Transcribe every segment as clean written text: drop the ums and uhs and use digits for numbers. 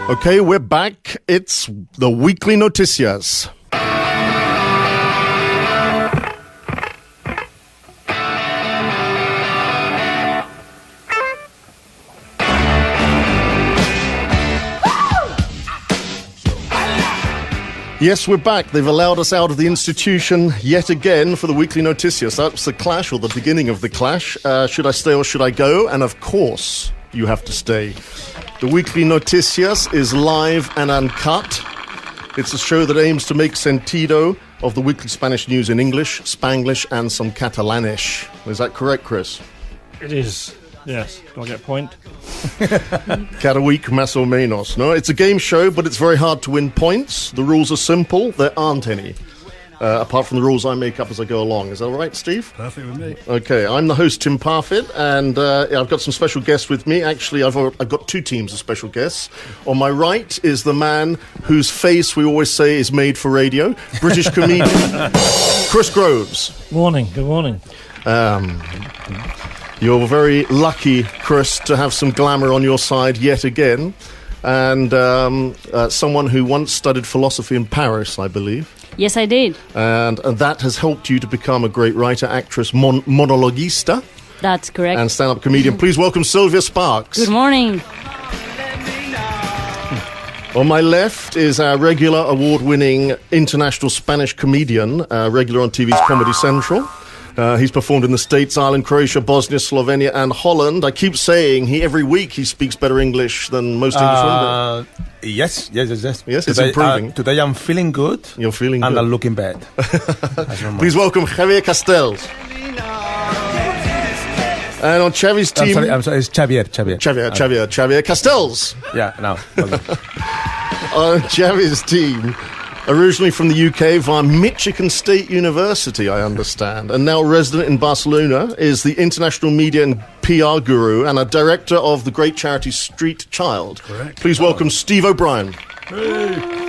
Okay, we're back. It's the weekly Noticias. Yes, we're back. They've allowed us out of the institution yet again for the weekly Noticias. That's the clash, or the beginning of the clash. Should I stay or should I go? And of course, you have to stay. The weekly Noticias is live and uncut. It's a show that aims to make sentido of the weekly Spanish news in English, Spanglish, and some Catalanish. Is that correct, Chris? It is. Yes. Do I get a point? Cada week, más o menos. No, it's a game show, but it's very hard to win points. The rules are simple. There aren't any. Apart from the rules I make up as I go along. Is that all right, Steve? Perfect with me. Okay, I'm the host, Tim Parfit, and I've got some special guests with me. Actually, I've got two teams of special guests. On my right is the man whose face we always say is made for radio, British comedian Chris Groves. Morning. Good morning. You're very lucky, Chris, to have some glamour on your side yet again, and someone who once studied philosophy in Paris, I believe. Yes, I did. And that has helped you to become a great writer, actress, monologuista. That's correct. And stand-up comedian. Please welcome Sylvia Sparks. Good morning. On my left is our regular award-winning international Spanish comedian, regular on TV's Comedy Central. He's performed in the States, Ireland, Croatia, Bosnia, Slovenia, and Holland. I keep saying every week he speaks better English than most Englishmen. Yes. Yes, today, it's improving. Today I'm feeling good. You're feeling and good. I'm looking bad. Please welcome Javier Castells. And on Xavi's team... I'm sorry, it's Xavier. Xavier Castells. Yeah, no. On Xavi's team... Originally from the UK via Michigan State University, I understand, and now resident in Barcelona, is the international media and PR guru and a director of the great charity Street Child. Correct. Please welcome Steve O'Brien. Hey.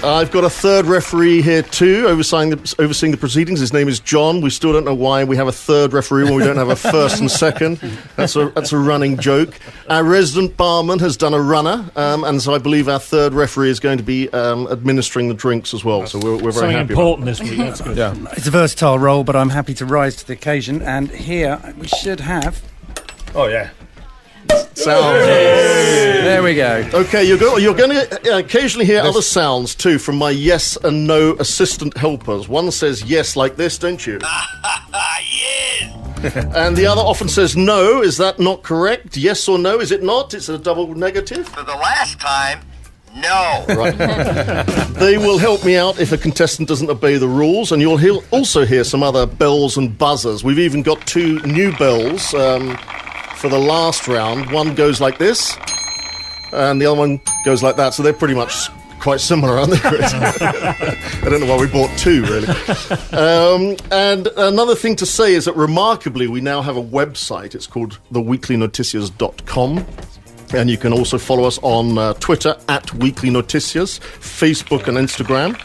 I've got a third referee here too, overseeing the proceedings. His name is John. We still don't know why we have a third referee when we don't have a first and second. That's a running joke. Our resident barman has done a runner, and so I believe our third referee is going to be administering the drinks as well. So we're very Something happy. important this week. That's good. Yeah. It's a versatile role, but I'm happy to rise to the occasion. And here we should have... Oh, yeah. Sounds. There we go. Okay, you're going to occasionally hear other sounds too from my yes and no assistant helpers. One says yes like this, don't you? Yes! And the other often says no. Is that not correct? Yes or no? Is it not? It's a double negative. For the last time, no. Right. They will help me out if a contestant doesn't obey the rules, and you'll also hear some other bells and buzzers. We've even got two new bells for the last round. One goes like this, and the other one goes like that. So they're pretty much quite similar, aren't they, Chris? I don't know why we bought two, really. And another thing to say is that remarkably, we now have a website. It's called theweeklynoticias.com. And you can also follow us on Twitter @weeklynoticias, Facebook and Instagram.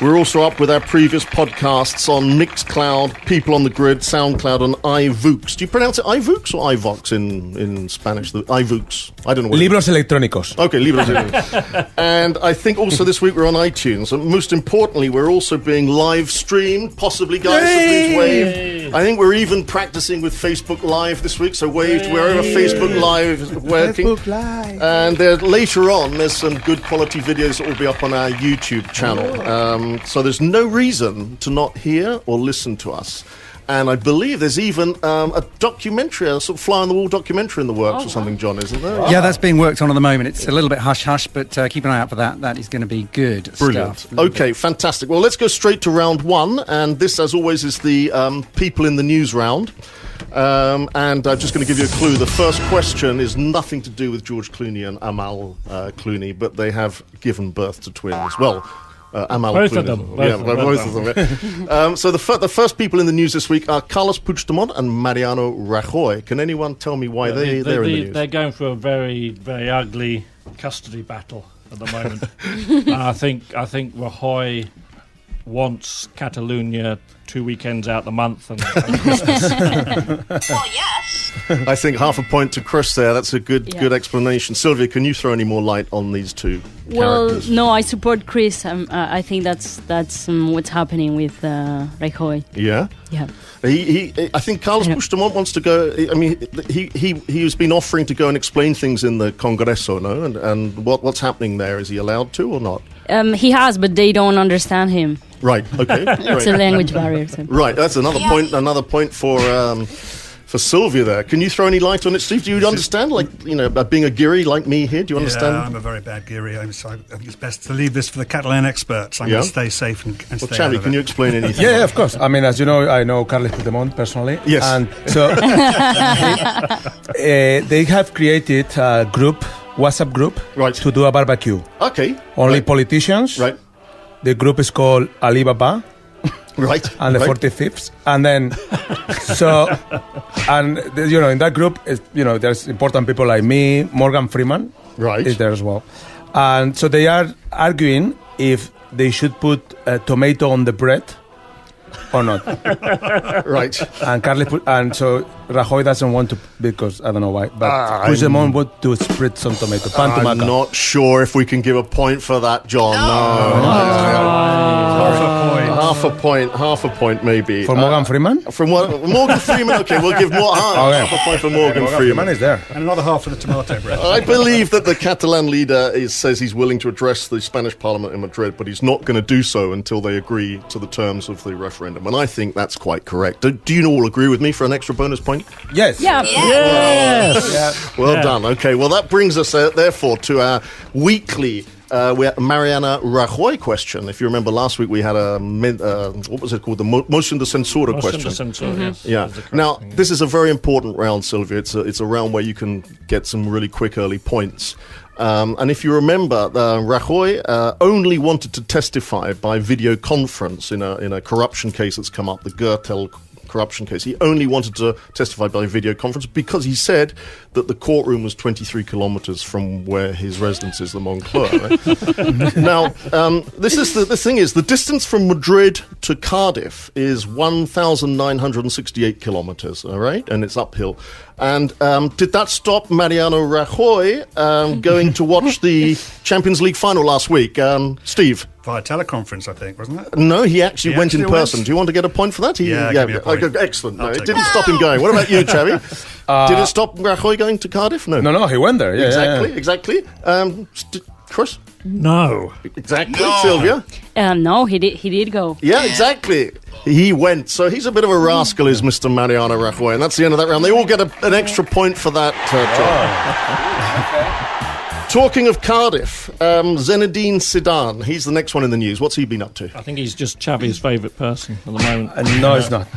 We're also up with our previous podcasts on Mixcloud, People on the Grid, SoundCloud, and iVoox. Do you pronounce it iVoox or iVox in Spanish? The iVoox. I don't know. Libros electrónicos. Okay, libros electrónicos. And I think also this week we're on iTunes. And most importantly, we're also being live streamed. Possibly, guys, so please wave. I think we're even practicing with Facebook Live this week. So wave to wherever Facebook Live is working. Facebook Live. And later on, there's some good quality videos that will be up on our YouTube channel. So there's no reason to not hear or listen to us. And I believe there's even a documentary, a sort of fly-on-the-wall documentary in the works or something, John, isn't there? Yeah, that's being worked on at the moment. It's a little bit hush-hush, but keep an eye out for that. That is going to be good Brilliant. stuff. Okay, fantastic. Well, let's go straight to round one. And this, as always, is the People in the News round. And I'm just going to give you a clue. The first question is nothing to do with George Clooney and Amal Clooney, but they have given birth to twins. Well... Amal both Clooney. of them. Both of them. Yeah. So the first people in the news this week are Carlos Puigdemont and Mariano Rajoy. Can anyone tell me why they're in the news? They're going for a very, very ugly custody battle at the moment. And I think Rajoy wants Catalonia 2 weekends out the month and Christmas. Well, yes. Yes. I think half a point to Chris there. That's a good explanation. Sylvia, can you throw any more light on these two characters? No, I support Chris. I think that's what's happening with Rajoy. Yeah? Yeah. I think Carlos Puigdemont wants to go. I mean, he has been offering to go and explain things in the Congreso, no? And what's happening there? Is he allowed to or not? He has, but they don't understand him. Right. Okay. It's a language barrier. So. Right. That's another point. Another point for Sylvia there. Can you throw any light on it, Steve? Do you understand, being a Giri like me here? Do you understand? Yeah, I'm a very bad Giri, so I think it's best to leave this for the Catalan experts. I'm going to stay safe and stay out of Xavi, can you explain anything? Yeah, of course. I mean, as you know, I know Carles Puigdemont personally. Yes. And so they have created a WhatsApp group, to do a barbecue. Okay. Only politicians. Right. The group is called Alibaba. Right. And the 45th. And then, in that group, there's important people like me, Morgan Freeman is there as well. And so they are arguing if they should put a tomato on the bread or not. Right. And so Rajoy doesn't want to, because I don't know why, but Puigdemont would to spread some tomato. I'm not sure if we can give a point for that, John. No. Half a point maybe. For Morgan Freeman? From Morgan Freeman, okay, we'll give half a point for Morgan Freeman. Is there. And another half for the tomato bread. I believe that the Catalan leader says he's willing to address the Spanish parliament in Madrid, but he's not going to do so until they agree to the terms of the referendum. And I think that's quite correct. Do you all agree with me for an extra bonus point? Yes. Yeah. Yes. Well done. Okay, well, that brings us, therefore, to our weekly Mariana Rajoy question. If you remember, last week we had what was it called? The motion de censura question. Motion de censura, yes. Yeah. Now, this is a very important round, Sylvia. It's a round where you can get some really quick early points. And if you remember, Rajoy only wanted to testify by video conference in a corruption case that's come up, the Gürtel corruption case. He only wanted to testify by video conference because he said that the courtroom was 23 kilometers from where his residence is, the Moncloa. Right? Now, the thing is, the distance from Madrid to Cardiff is 1,968 kilometers, all right? And it's uphill. And did that stop Mariano Rajoy going to watch the Champions League final last week? Steve? Via teleconference, I think, wasn't it? No, he actually went in person. Do you want to get a point for that? Give me a point. Excellent. No, it didn't stop him going. What about you, Xavi? Did it stop Rajoy going to Cardiff? No, he went there. Yeah, exactly. Chris? No. Exactly. No. Sylvia? No, he did go. Yeah, exactly. He went. So he's a bit of a rascal, is Mr. Mariano Rajoy. And that's the end of that round. They all get an extra point for that. Talking of Cardiff, Zinedine Zidane, he's the next one in the news. What's he been up to? I think he's just Xavi's favourite person at the moment. No, it's not.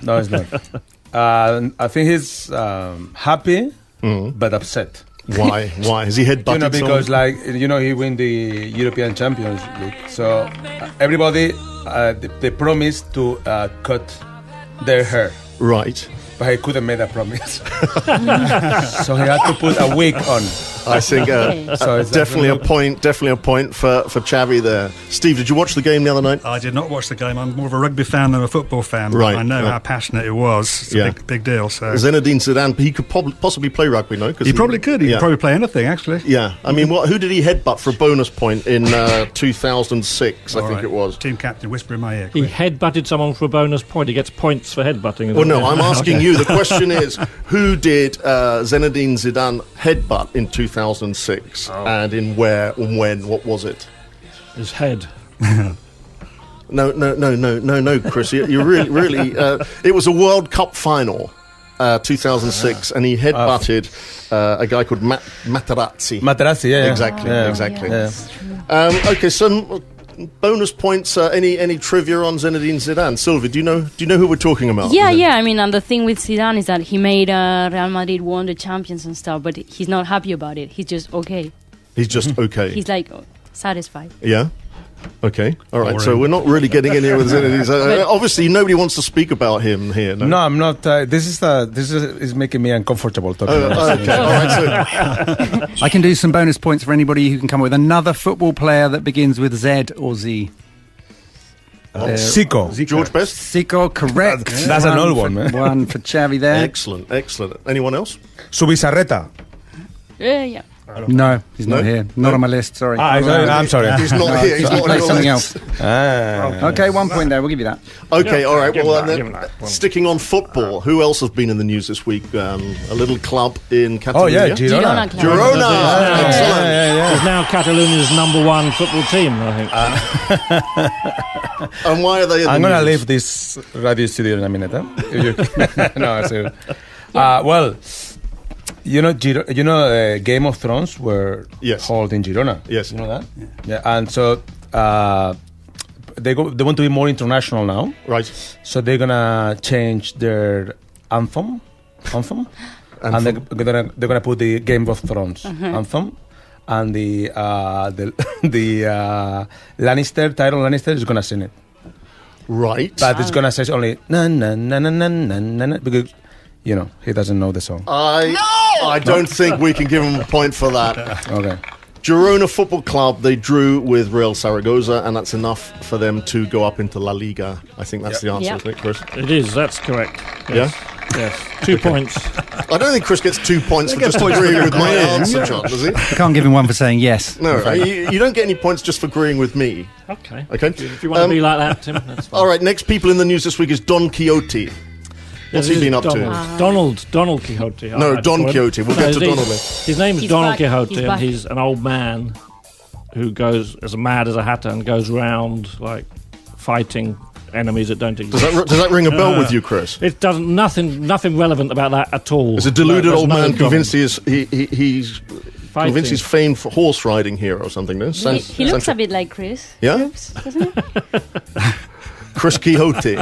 I think he's happy, but upset. Why? Is he headbutted? Because he win the European Champions League. So everybody, they promised to cut their hair. Right. But he couldn't make that promise. So he had to put a wig on. I think so definitely a point for Xavi there. Steve, did you watch the game the other night? I did not watch the game. I'm more of a rugby fan than a football fan. Right. I know how passionate it was. It's a big deal. So Zinedine Zidane, he could possibly play rugby, no? He probably could. He could probably play anything, actually. Yeah. I mean, who did he headbutt for a bonus point in 2006, I think it was? Team captain, whisper in my ear. He headbutted someone for a bonus point. He gets points for headbutting. Well, no, I'm asking you. The question is, who did Zinedine Zidane headbutt in 2006, and in where and when? What was it? His head. No, Chris. You're really. It was a World Cup final, 2006, and he headbutted a guy called Materazzi. Materazzi, yeah. Exactly. Yeah. Okay, so bonus points. Any trivia on Zinedine Zidane? Sylvia, do you know who we're talking about? Yeah. I mean, and the thing with Zidane is that he made Real Madrid won the champions and stuff, but he's not happy about it. He's just okay. He's just okay. He's like satisfied. Yeah. Okay. All right. So we're not really getting in here with Zinedine. Obviously, nobody wants to speak about him here. No, I'm not. This is making me uncomfortable talking about okay. All right. So I can do some bonus points for anybody who can come up with another football player that begins with Z or Z. Zico. George Best? Zico, correct. That's an old one, man. One for Xavi there. Excellent, excellent. Anyone else? Subizarreta. Yeah. No, he's not here. Not on my list, sorry. I'm sorry. He's not here. He's not on your something list. else. Okay, 1 point there. We'll give you that. Okay, all right. give Well, him then, that one. sticking on football, who else has been in the news this week? A little club in Oh, Catalonia. yeah, Girona. Club. Girona. Excellent. It's now Catalonia's #1 football team, I think. And why are they in the I'm going to news? leave this radio studio in a minute. Huh? No, so, well, Game of Thrones were held in Girona. Yes. You know that? Yeah. And so they want to be more international now. Right. So they're gonna change their anthem, and they're gonna put the Game of Thrones anthem, and the Lannister, Tyrion Lannister, is gonna sing it. Right. But it's gonna say only na na na na na na na because he doesn't know the song. I don't think we can give him a point for that. Okay. Girona Football Club, they drew with Real Zaragoza, and that's enough for them to go up into La Liga. I think that's the answer, isn't it, Chris? It is, that's correct. Yes. Yes. 2 points. I don't think Chris gets 2 points for just agreeing with my answer, John, does he? I can't give him one for saying yes. No, you don't get any points just for agreeing with me. Okay. If you want to be like that, Tim, that's fine. All right, next people in the news this week is Don Quixote. What's he been up to? Donald Quixote. No, Don Quixote. We'll get to Donald later. His name is Donald Quixote, He's and back. he's an old man who goes as mad as a hatter and goes round like fighting enemies that don't exist. Does that ring a bell with you, Chris? It doesn't. Nothing relevant about that at all. It's a deluded There's old no man problem. convinced he's convinced he's famed for horse riding hero or something. No? He looks a bit like Chris. Yeah? Looks, doesn't he? Chris Quixote.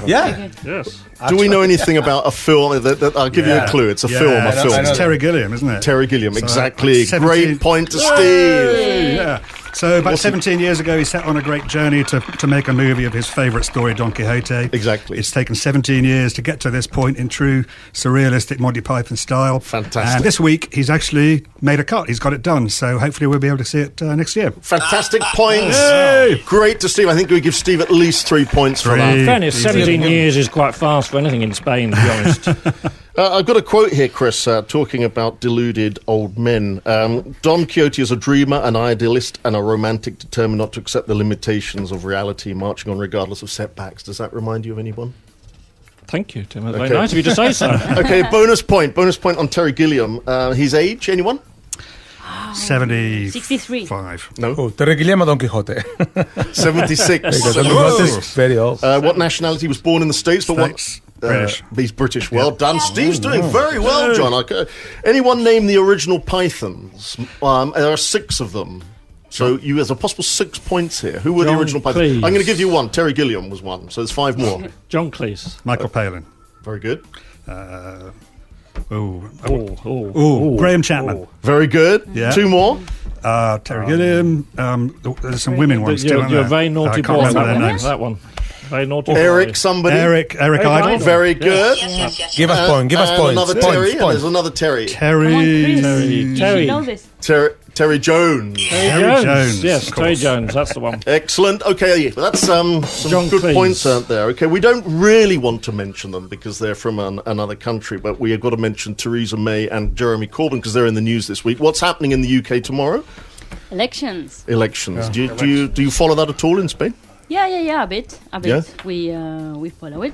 Yeah. Yes. Do we know anything about a film? I'll give you a clue. It's a film. I know. It's Terry Gilliam, isn't it? Terry Gilliam, So, exactly. 17 Great point to Steve. Yeah. So about 17 years ago, he set on a great journey to make a movie of his favourite story, Don Quixote. Exactly. It's taken 17 years to get to this point in true surrealistic Monty Python style. Fantastic. And this week, he's actually made a cut. He's got it done. So hopefully we'll be able to see it next year. Fantastic points. Yay! Great to Steve. I think we give Steve at least 3 points for that. In fairness, 17 years is quite fast for anything in Spain, to be honest. I've got a quote here, Chris, talking about deluded old men. Don Quixote is a dreamer, an idealist, and a romantic determined not to accept the limitations of reality, marching on regardless of setbacks. Does that remind you of anyone? Thank you, Tim. That's very nice of you to say so. Okay, bonus point on Terry Gilliam. His age, anyone? 63. 75. No. Oh, Terry Gilliam or Don Quixote? 76. Don Quixote is very old. What nationality? Was born in the States, but States. British. He's British. Well done. Steve's doing very well, John. Anyone name the original Pythons? There are 6 of them. So there's a possible 6 points here. Who were the John original Pythons? Cleese. I'm going to give you one. Terry Gilliam was one. So there's 5 more. John Cleese. Michael Palin. Very good. Graham Chapman. Very good. Yeah. 2 more. Terry Gilliam. There's some women ones too, aren't You're a there? very naughty I can't boy. remember their names. That one. Very naughty Eric, boy. somebody. Eric Idle. Idle. Very good. Give us point. Give us And points. another Points, Terry. And points. there's another Terry. Terry. You should know this. Terry Jones. Terry Jones, Yes, of Terry course. Jones. That's the one. Excellent. Okay, that's some John good Cleese. points, aren't there? Okay, we don't really want to mention them because they're from another country, but we have got to mention Theresa May and Jeremy Corbyn because they're in the news this week. What's happening in the UK tomorrow? Elections. Elections. Do you follow that at all in Spain? Yeah, a bit. Yeah? We follow it.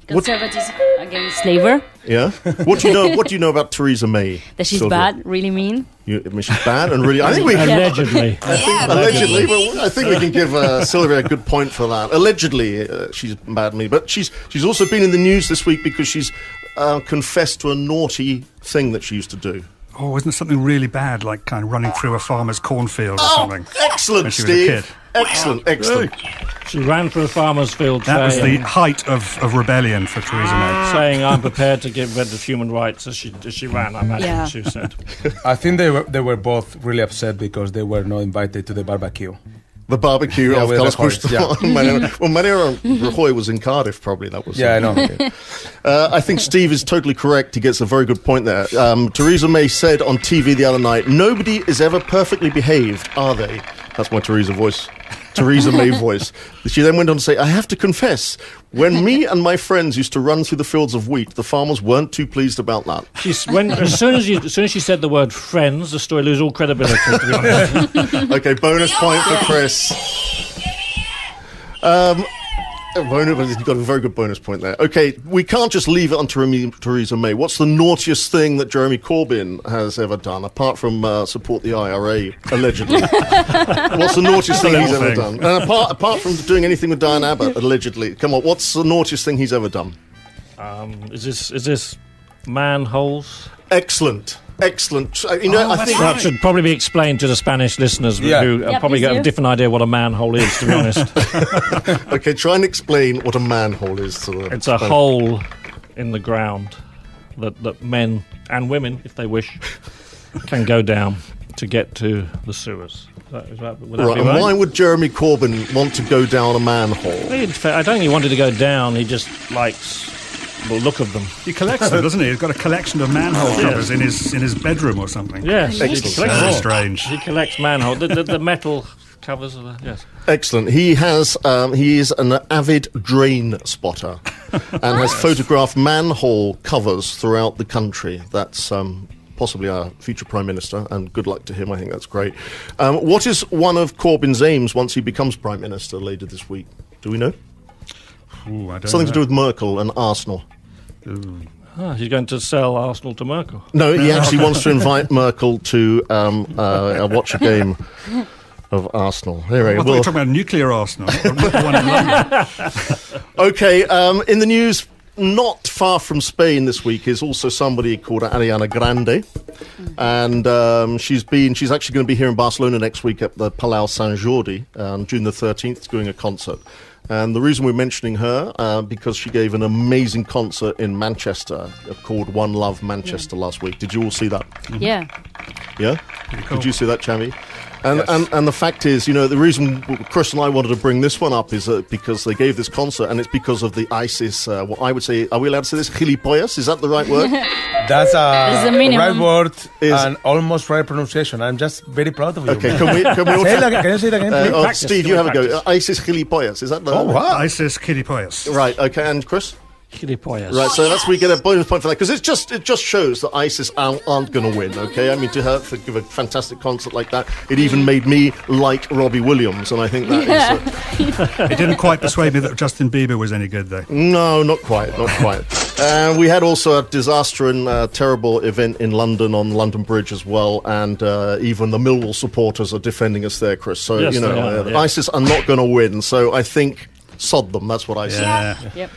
Conservatives against Labour. Yeah. What do you know about Theresa May? That she's Sylvia? bad, really mean. She's bad and really. I think we can. Allegedly. Allegedly, but I think we can give Sylvia a good point for that. Allegedly, she's bad me, but she's also been in the news this week because she's confessed to a naughty thing that she used to do. Oh, isn't it something really bad, like kind of running through a farmer's cornfield or something? Excellent, When she was a Steve. kid. Excellent. She ran through a farmer's field That was the saying, height of rebellion for Theresa May. saying, I'm prepared to get rid of human rights as she ran, I imagine Yeah. she said. I think they were both really upset because they were not invited to the barbecue. The barbecue Yeah, of with Carlos Rajoy, Puigdemont. Well, Mariano Rajoy was in Cardiff, probably. That was. Yeah, I know. I think Steve is totally correct. He gets a very good point there. Theresa May said on TV the other night, "Nobody is ever perfectly behaved, are they?" That's my Theresa voice. Theresa May voice. She then went on to say, I have to confess, when me and my friends used to run through the fields of wheat, the farmers weren't too pleased about that. As soon as she said the word friends, the story loses all credibility, to be honest. Okay, bonus point for Chris. You've got a very good bonus point there. Okay, we can't just leave it on Theresa May. What's the naughtiest thing that Jeremy Corbyn has ever done, apart from support the IRA, allegedly? What's the naughtiest thing he's ever done? And apart from doing anything with Diane Abbott, allegedly. Come on, what's the naughtiest thing he's ever done? Is this manholes? Excellent. I think that should probably be explained to the Spanish listeners who probably get a different idea what a manhole is, to be honest. Okay, try and explain what a manhole is to them. It's a hole in the ground that men and women, if they wish, can go down to get to the sewers. Would that be right? And why would Jeremy Corbyn want to go down a manhole? I don't think he wanted to go down. He just likes the look of them. He collects them, doesn't he? He's got a collection of manhole covers in his bedroom or something. Yes, very strange. He collects manhole. The metal covers of yes. Excellent. He is an avid drain spotter and has photographed manhole covers throughout the country. That's possibly our future Prime Minister, and good luck to him. I think that's great. What is one of Corbyn's aims once he becomes Prime Minister later this week? Do we know? Ooh, I don't Something know. to do with Merkel and Arsenal. He's going to sell Arsenal to Merkel. No, he actually wants to invite Merkel to watch a game of Arsenal. Anyway, I thought you were talking about nuclear Arsenal. One in London. Okay, in the news, not far from Spain this week is also somebody called Ariana Grande, and she's actually going to be here in Barcelona next week at the Palau Sant Jordi on June the 13th, doing a concert. And the reason we're mentioning her, because she gave an amazing concert in Manchester called One Love Manchester last week. Did you all see that? Yeah. Yeah? Cool. Did you see that, Chavi? And the fact is, the reason Chris and I wanted to bring this one up is because they gave this concert, and it's because of the ISIS, what I would say, are we allowed to say this? Gilipollas? Is that the right word? That's a right word Is- and almost right pronunciation. I'm just very proud of you. Okay, can we all Can you say it again? Steve, you have a go. ISIS Gilipollas, is that the ISIS Gilipollas. Right, okay, and Chris? Gilipollas. Right, so we get a bonus point for that, because it just shows that ISIS aren't going to win, okay? I mean, to give a fantastic concert like that, it even made me like Robbie Williams, and I think that is... It didn't quite persuade me that Justin Bieber was any good, though. No, not quite. We had also a disaster and terrible event in London on London Bridge as well, and even the Millwall supporters are defending us there, Chris. So, yes, ISIS are not going to win, so I think... sod them, that's what I say. Yep.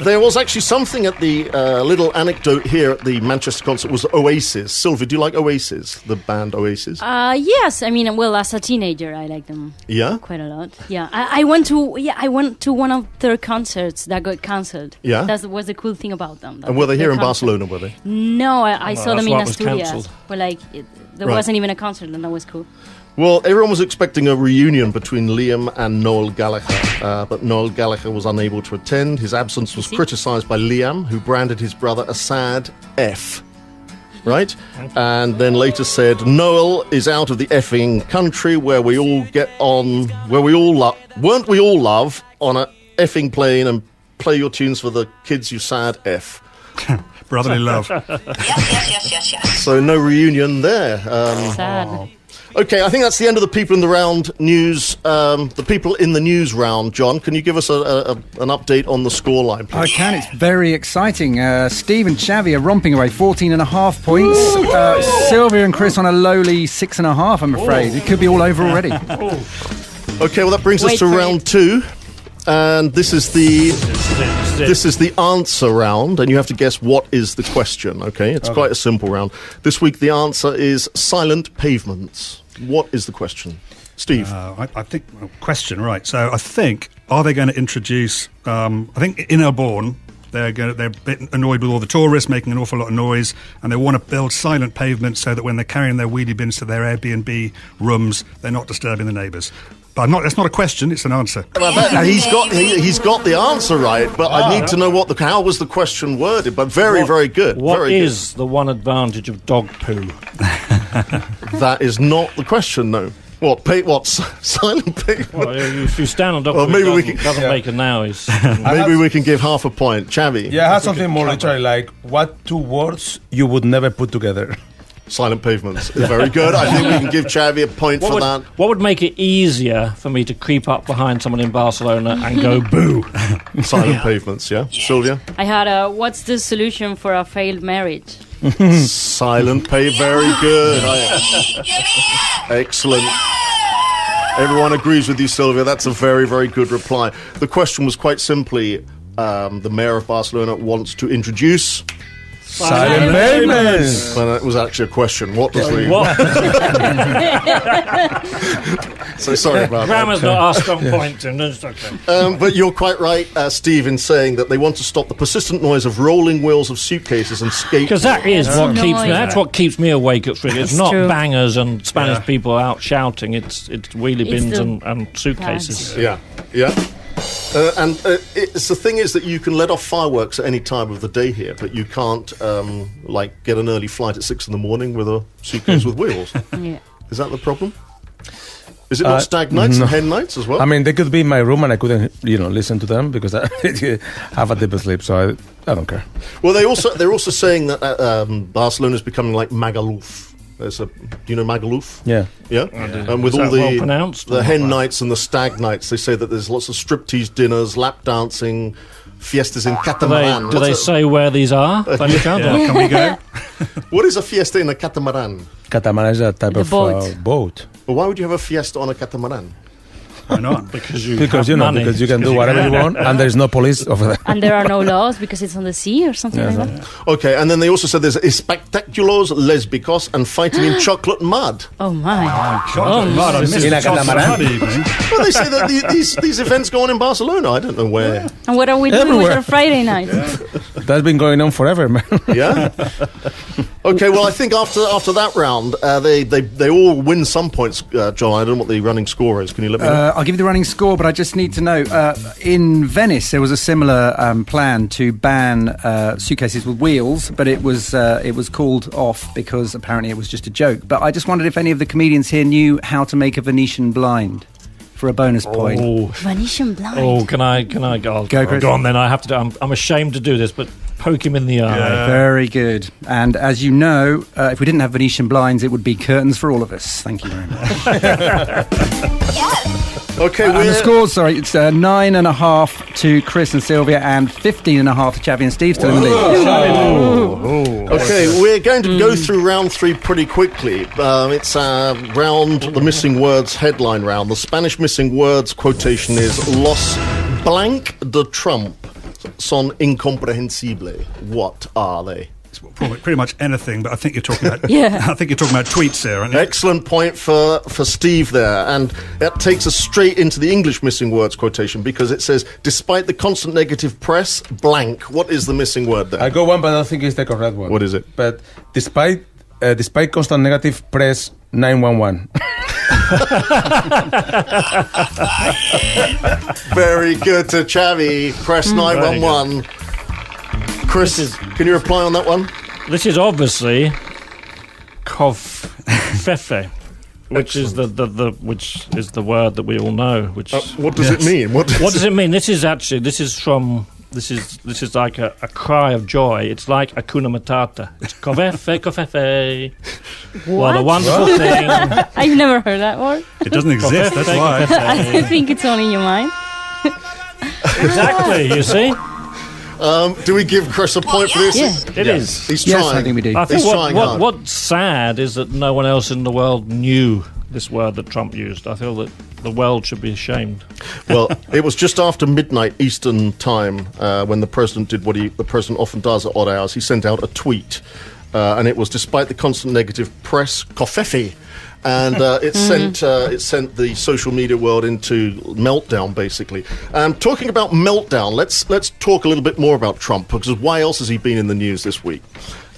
There was actually something at the little anecdote here at the Manchester concert was Oasis. Sylvia, do you like Oasis, the band Oasis? Yes. I mean, well, as a teenager, I liked them. Yeah? Quite a lot. Yeah. I went to one of their concerts that got cancelled. Yeah? That was the cool thing about them. And were they here in Barcelona, were they? No, I saw them in that's what was Asturias. cancelled. But there Right. wasn't even a concert, and that was cool. Well, everyone was expecting a reunion between Liam and Noel Gallagher, but Noel Gallagher was unable to attend. His absence was criticised by Liam, who branded his brother a sad F. Right? And then later said, Noel is out of the effing country where we all get on, where we all love, weren't we all love on a effing plane and play your tunes for the kids, you sad F. Brotherly love. Yes. So no reunion there. Sad. Okay, I think that's the end of the people in the round news. The people in the news round. John, can you give us an update on the scoreline, please? I can. It's very exciting. Steve and Xavi are romping away 14.5 points. Sylvia and Chris on a lowly 6.5, I'm afraid. It could be all over already. Okay, well, that brings us to round two. And this is the answer round, and you have to guess what is the question, okay? It's quite a simple round. This week, the answer is silent pavements. What is the question? Steve? I think, question, right. So I think, are they going to introduce, I think in Elborn, they're a bit annoyed with all the tourists making an awful lot of noise, and they want to build silent pavements so that when they're carrying their wheelie bins to their Airbnb rooms, they're not disturbing the neighbours. But that's not a question; it's an answer. Now, he's got the answer right, but I need to know how was the question worded. But very good. What very is the one advantage of dog poo? That is not the question, no. What? Silent P? Well, if you stand on top Well, of maybe it, we doesn't make a noise. Maybe we can give half a point. Chavi? Yeah, I have something more literally like, what two words you would never put together? Silent pavements. Very good. I think we can give Chavi a point for that. What would make it easier for me to creep up behind someone in Barcelona and go boo? Silent pavements, yeah? Sylvia? I had what's the solution for a failed marriage? Silent pay. Very good. Excellent. Everyone agrees with you, Sylvia. That's a very, very good reply. The question was quite simply, the mayor of Barcelona wants to introduce... Silent pavements. Well, it was actually a question. What does the... So sorry about Grammar's that. not our strong point, and it's okay. But you're quite right, Steve, in saying that they want to stop the persistent noise of rolling wheels of suitcases and skateboards. Because that is what keeps me. annoying. That's what keeps me awake at 3. It's not true. bangers and Spanish people out shouting. It's wheelie It's bins the and suitcases. Yeah. It's the thing is that you can let off fireworks at any time of the day here, but you can't get an early flight at 6 a.m. with a suitcase with wheels. Yeah. Is that the problem? Is it not stag nights and hen nights as well? I mean, they could be in my room and I couldn't, listen to them because I have a deep sleep, so I don't care. Well, they're also saying that Barcelona is becoming like Magaluf. Do you know Magaluf? Yeah. Yeah, and with Is all that well pronounced? the hen nights and the stag nights, they say that there's lots of striptease dinners, lap dancing, fiestas in catamaran. Do they say where these are? By any chance? Can we go? What is a fiesta in a catamaran? Catamaran is a type The of boat. Well, why would you have a fiesta on a catamaran? Why not? Because you Because have money. because you can do whatever you want, and there's no police over there. And there are no laws because it's on the sea or something like that. Okay, and then they also said there's espectaculos lesbicos and fighting in chocolate mud. Oh my! I missed In a the chocolate catamaran? mud evening. Well, they say that these events go on in Barcelona. I don't know where. And what are we doing with our Friday night? That's been going on forever, man. Yeah. Okay. Well, I think after that round, they all win some points. John, I don't know what the running score is. Can you let me know? I'll give you the running score, but I just need to know. In Venice, there was a similar plan to ban suitcases with wheels, but it was called off because apparently it was just a joke. But I just wondered if any of the comedians here knew how to make a Venetian blind for a bonus point. Venetian blind. Oh, can I go? Go, Chris. Go on then. I have to do. I'm ashamed to do this, but poke him in the eye. Very good. And as you know, if we didn't have Venetian blinds, it would be curtains for all of us. Thank you very much. Okay. And the scores, sorry, it's 9.5 to Chris and Sylvia and 15.5 to Chavi and Steve still in the lead. Okay, we're going to go through round 3 pretty quickly. It's the missing words headline round. The Spanish missing words quotation is Los blanc de Trump son incomprehensible. What are they? It's pretty much anything, but I think you're talking about. Yeah. I think you're talking about tweets there, aren't you? Excellent point for Steve there. And that takes us straight into the English missing words quotation because it says, despite the constant negative press, blank. What is the missing word there? I got one, but I don't think it's the correct one. What is it? But despite constant negative press, 911. Very good to Chavi. Press 911. Chris, can you reply on that one? This is obviously Covfefe, which is the word that we all know. Which what does it mean? What does it mean? This is like a cry of joy. It's like Hakuna Matata. It's Covfefe. What a wonderful thing. I've never heard that word. It doesn't exist. That's why. I think it's only in your mind. Exactly. You see. Do we give Chris a point for this? Yeah. It is. He's Yes, trying. I think we do. I think He's trying hard. what's sad is that no one else in the world knew this word that Trump used. I feel that the world should be ashamed. Well, it was just after midnight Eastern time when the president did what the president often does at odd hours. He sent out a tweet, and it was despite the constant negative press, Covfefe. And it sent the social media world into meltdown, basically. Talking about meltdown, let's talk a little bit more about Trump, because why else has he been in the news this week?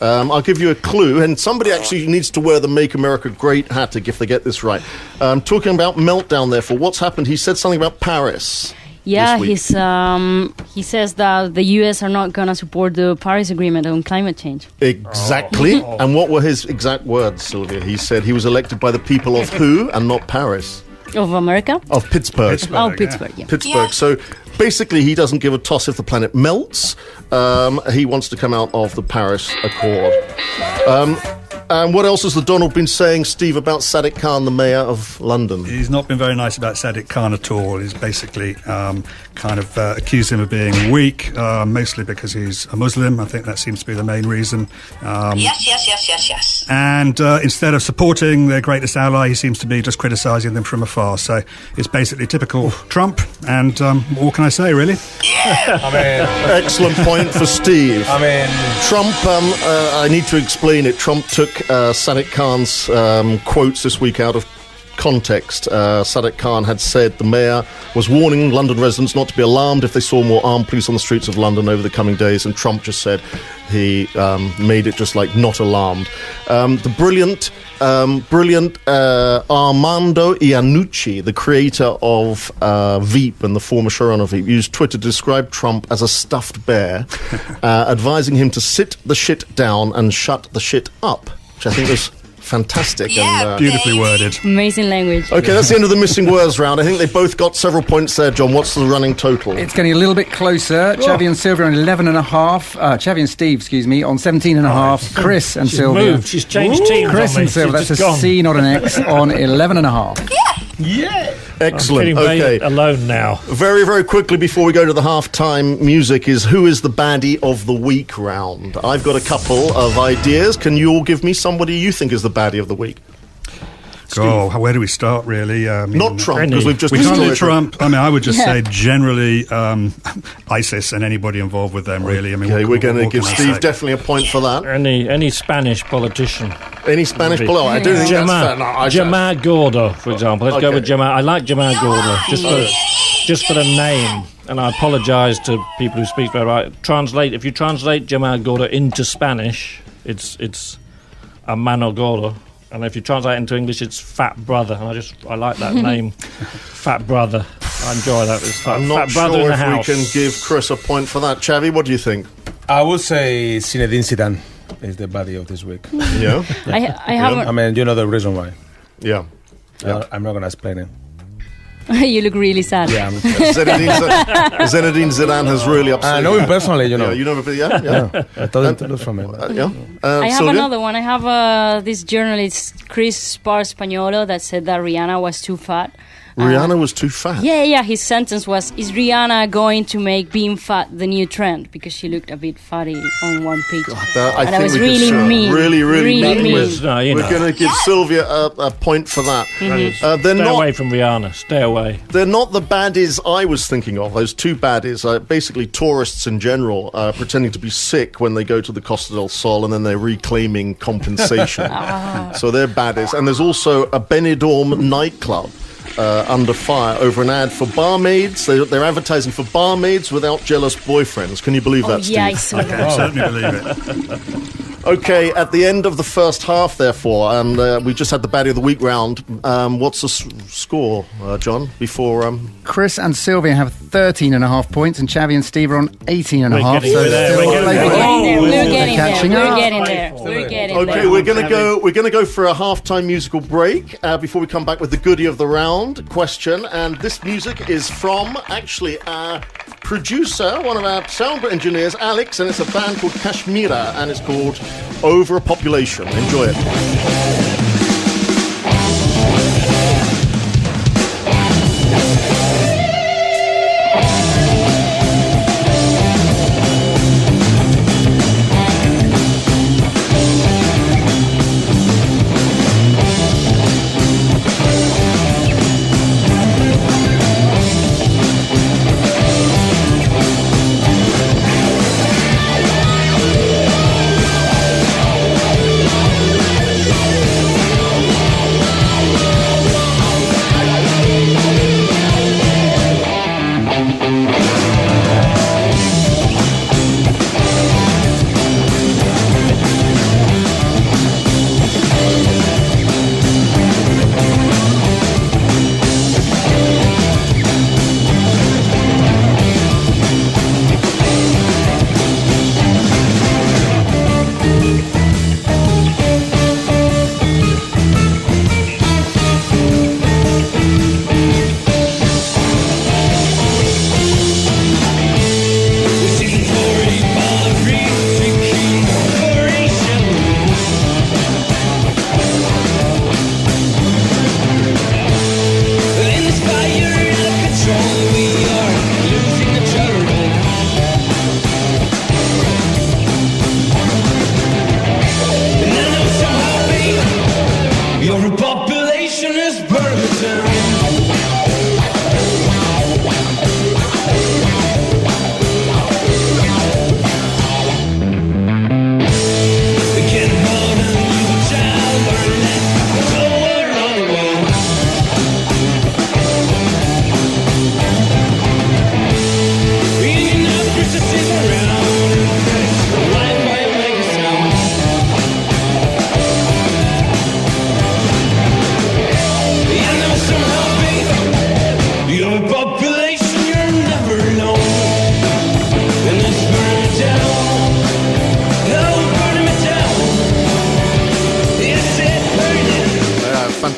I'll give you a clue, and somebody actually needs to wear the Make America Great hat if they get this right. Talking about meltdown, therefore, what's happened? He said something about Paris. Yeah, this week. he says that the U.S. are not going to support the Paris Agreement on climate change. Exactly. And what were his exact words, Sylvia? He said he was elected by the people of who and not Paris? Of America? Of Pittsburgh. Pittsburgh, yeah. Pittsburgh. Yeah. So basically, he doesn't give a toss if the planet melts. He wants to come out of the Paris Accord. And what else has the Donald been saying, Steve, about Sadiq Khan, the mayor of London? He's not been very nice about Sadiq Khan at all. He's basically accused him of being weak, mostly because he's a Muslim. I think that seems to be the main reason. Yes. And instead of supporting their greatest ally, he seems to be just criticising them from afar. So it's basically typical Trump. And what can I say, really? Excellent point for Steve. Trump, I need to explain it. Trump took Sadiq Khan's quotes this week out of context. Sadiq Khan had said the mayor was warning London residents not to be alarmed if they saw more armed police on the streets of London over the coming days, and Trump just said he made it just like not alarmed. The brilliant Armando Iannucci, the creator of Veep and the former showrunner of Veep, used Twitter to describe Trump as a stuffed bear, advising him to sit the shit down and shut the shit up, which I think was fantastic and beautifully worded. Amazing language. Okay, that's the end of the missing words round. I think they both got several points there, John. What's the running total? It's getting a little bit closer. Xavi and Sylvia on 11.5. Xavi and Steve, excuse me, on 17.5. Chris and Sylvia. Moved. She's changed teams Chris on me. and Sylvia, She's that's a just gone. C, not an X, on 11.5. Excellent. I'm feeling very alone now. Very, very quickly before we go to the halftime music is who is the baddie of the week round. I've got a couple of ideas. Can you all give me somebody you think is the baddie of the week? Oh, where do we start, really? Not Trump, because we've just we can't do destroyed Trump. I would just say generally ISIS and anybody involved with them, really. Okay, we're going to give Steve definitely a point for that. Any Spanish politician. Any Spanish politician? I don't think that's fair. No, Jamal Gordo, for example. Let's go with Jamal. I like Jamal Gordo, just for the name. And I apologise to people who speak very right. If you translate Jamal Gordo into Spanish, it's Hermano Gordo. And if you translate it into English, it's Fat Brother. And I like that name, Fat Brother. I enjoy that. It's I'm not Fat Brother in sure the if house. we can give Chris a point for that. Chavi, what do you think? I would say Zinedine Zidane is the baddie of this week. Yeah? I have you know the reason why. Yeah. I'm not going to explain it. You look really sad. Yeah, Zinedine Zidane has really upset I know him personally, you know. Yeah, you know him, yeah. I told him to lose from him. I have another one. I have this journalist, Chris Spagnolo, that said that Rihanna was too fat. Rihanna was too fat. Yeah. His sentence was, "Is Rihanna going to make being fat the new trend?" Because she looked a bit fatty on one picture. I think was we really could, mean. Really mean. mean. We're going to give Sylvia a point for that. Stay away from Rihanna. Stay away. They're not the baddies I was thinking of. Those two baddies, basically tourists in general, pretending to be sick when they go to the Costa del Sol, and then they're reclaiming compensation. So they're baddies. And there's also a Benidorm nightclub under fire over an ad for barmaids. They're advertising for barmaids without jealous boyfriends. Can you believe that, Steve? Yeah, I saw I that. can certainly believe it. Okay, at the end of the first half, therefore, and we just had the baddie of the week round. What's the score, John? Before Chris and Sylvia have 13.5 points, and Xavi and Steve are on 18.5. We're getting there. We're getting catching up. Okay, we're gonna go for a halftime musical break before we come back with the goodie of the round question. And this music is from actually our producer, one of our sound engineers, Alex, and it's a band called Kashmira, and it's called Overpopulation. Enjoy it.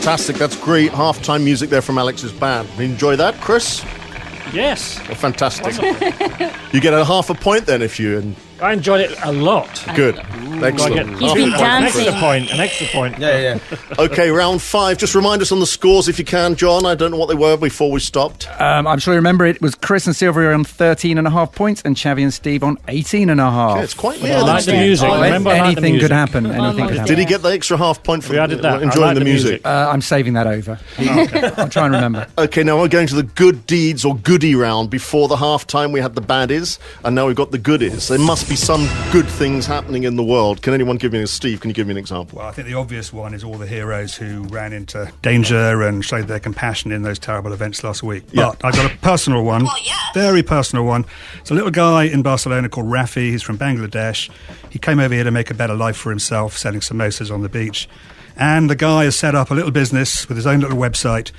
fantastic. That's great halftime music there from Alex's band. Enjoy that, Chris? Yes. Well, fantastic. You get a half a point then if you... And I enjoyed it a lot. good. I Excellent. get He's been dancing. An extra point. Yeah. Okay, round 5. Just remind us on the scores if you can, John. I don't know what they were before we stopped. I'm sure you remember it was Chris and Sylvia on 13.5 points and Xavi and Steve on 18.5. Okay, it's quite near. I like the music. Remember, I like the Anything music. could happen. Anything could happen. Did he get the extra half point for We added that. I enjoying like the music? I'm saving that over. I'll try and remember. Okay, now we're going to the good deeds or goodie round. Before the half-time, we had the baddies, and now we've got the goodies. There must be some good things happening in the world. Can anyone give me Steve, can you give me an example? Well, I think the obvious one is all the heroes who ran into danger and showed their compassion in those terrible events last week. Yeah. But I've got a personal one, Oh, yes. very personal one. It's a little guy in Barcelona called Rafi. He's from Bangladesh. He came over here to make a better life for himself, selling samosas on the beach. And the guy has set up a little business with his own little website.